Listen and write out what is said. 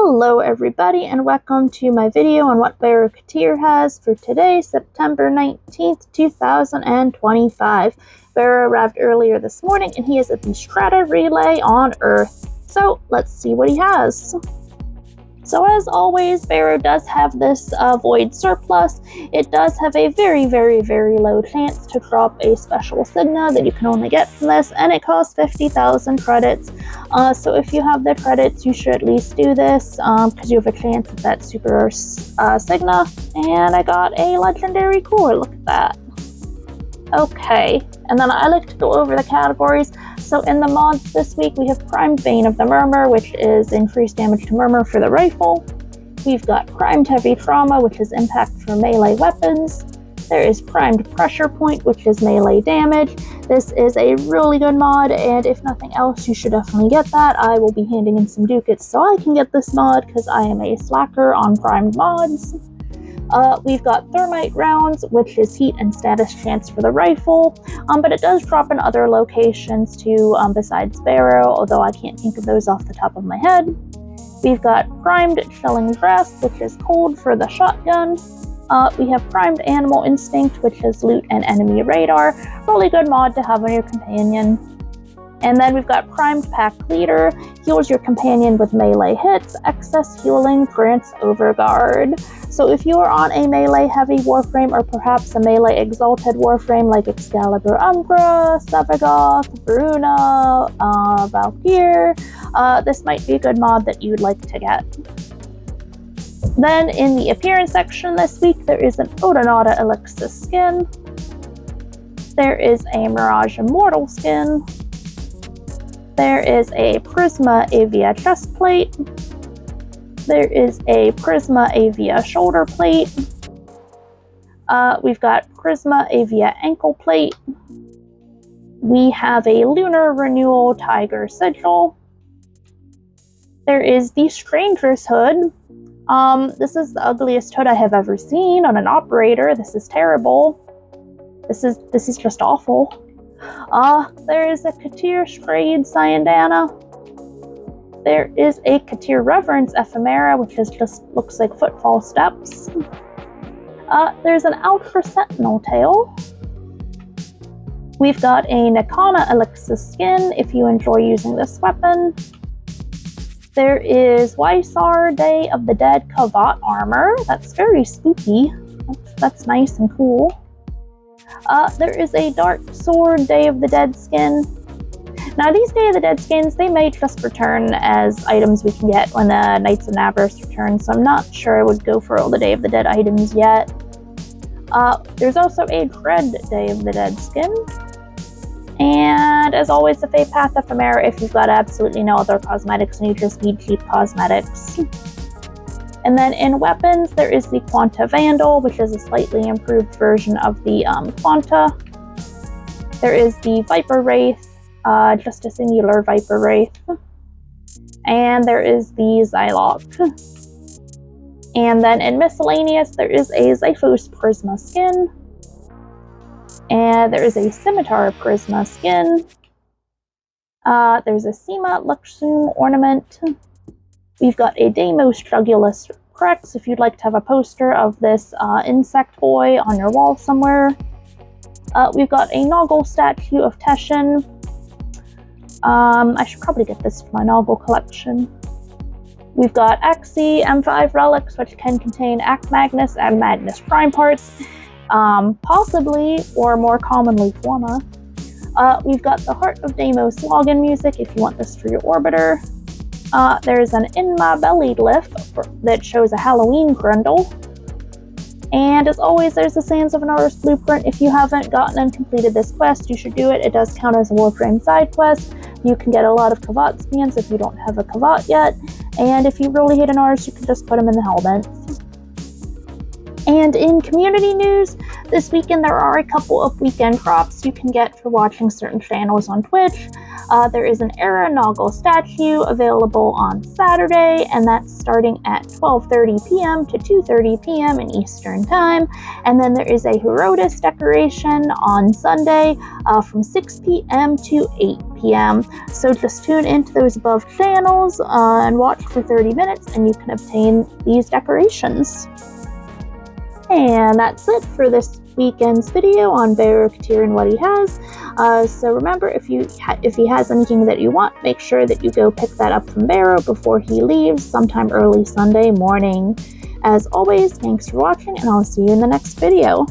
Hello everybody and welcome to my video on what Baro has for today, September 19th, 2025. Baro arrived earlier this morning and he is at the Strata relay on Earth. So let's see what he has. So as always, Baro does have this void surplus. It does have a very low chance to drop a special Signa that you can only get from this, and it costs 50,000 credits. So if you have the credits, you should at least do this, because you have a chance at that super rare Signa. And I got a legendary core, look at that. Okay, and then I like to go over the categories. So in the mods this week, we have Primed Bane of the Murmur, which is increased damage to Murmur for the rifle. We've got Primed Heavy Trauma, which is impact for melee weapons. There is Primed Pressure Point, which is melee damage. This is a really good mod, and if nothing else, you should definitely get that. I will be handing in some ducats so I can get this mod, because I am a slacker on primed mods. We've got Thermite Rounds, which is heat and status chance for the rifle, but it does drop in other locations too, besides Baro, although I can't think of those off the top of my head. We've got Primed Chilling Grasp, which is cold for the shotgun. We have Primed Animal Instinct, which is loot and enemy radar. Really good mod to have on your companion. And then we've got Primed Pack Leader, heals your companion with melee hits. Excess healing grants Overguard. So if you are on a melee heavy Warframe, or perhaps a melee exalted Warframe like Excalibur Umbra, Sevagoth, Bruna, Valkyr, this might be a good mod that you'd like to get. Then in the appearance section this week, there is an Odonata Elixir skin. There is a Mirage Immortal skin. There is a Prisma Avia chest plate. There is a Prisma Avia shoulder plate. We've got Prisma Avia ankle plate. We have a Lunar Renewal Tiger sigil. There is the Stranger's hood. This is the ugliest hood I have ever seen on an operator. This is terrible. This is just awful. There is a Katir Strayed Cyandana. There is a Katir Reverence Ephemera, which just looks like footfall steps. There's an Ultra Sentinel tail. We've got a Nakana Elixir skin, if you enjoy using this weapon. There is Wysar Day of the Dead Kavat armor. That's very spooky. That's nice and cool. There is a Dark Sword Day of the Dead skin. Now these Day of the Dead skins, they may just return as items we can get when the Knights of Nabros return, so I'm not sure I would go for all the Day of the Dead items yet. There's also a Dread Day of the Dead skin. And as always, the Fate Path Ephemera if you've got absolutely no other cosmetics and you just need cheap cosmetics. And then in weapons, there is the Quanta Vandal, which is a slightly improved version of the Quanta. There is the Viper Wraith, just a singular Viper Wraith. And there is the Xylock. And then in miscellaneous, there is a Xiphos Prisma skin. And there is a Scimitar Prisma skin. There's a Sema Luxum ornament. We've got a Deimos Strugulus Crex, if you'd like to have a poster of this insect boy on your wall somewhere. We've got a Noggle statue of Teshin. I should probably get this for my Noggle collection. We've got Axie M5 relics, which can contain Act Magnus and Magnus Prime parts, possibly, or more commonly, Forma. We've got the Heart of Deimos login music, if you want this for your orbiter. There's an In My Belly glyph that shows a Halloween Grundle. And as always, there's the Sands of an Artist blueprint. If you haven't gotten and completed this quest, you should do it. It does count as a Warframe side quest. You can get a lot of Kavat scans if you don't have a Kavat yet. And if you really hate an artist, you can just put them in the helmet. And in community news, this weekend there are a couple of weekend drops you can get for watching certain channels on Twitch. There is an Era Noggle statue available on Saturday, and that's starting at 12:30 p.m. to 2:30 p.m. in Eastern Time. And then there is a Herodes decoration on Sunday from 6 p.m. to 8 p.m. p.m. So just tune into those above channels and watch for 30 minutes and you can obtain these decorations. And that's it for this weekend's video on Baro and what he has. So remember, if he has anything that you want, make sure that you go pick that up from Baro before he leaves sometime early Sunday morning. As always, thanks for watching, and I'll see you in the next video.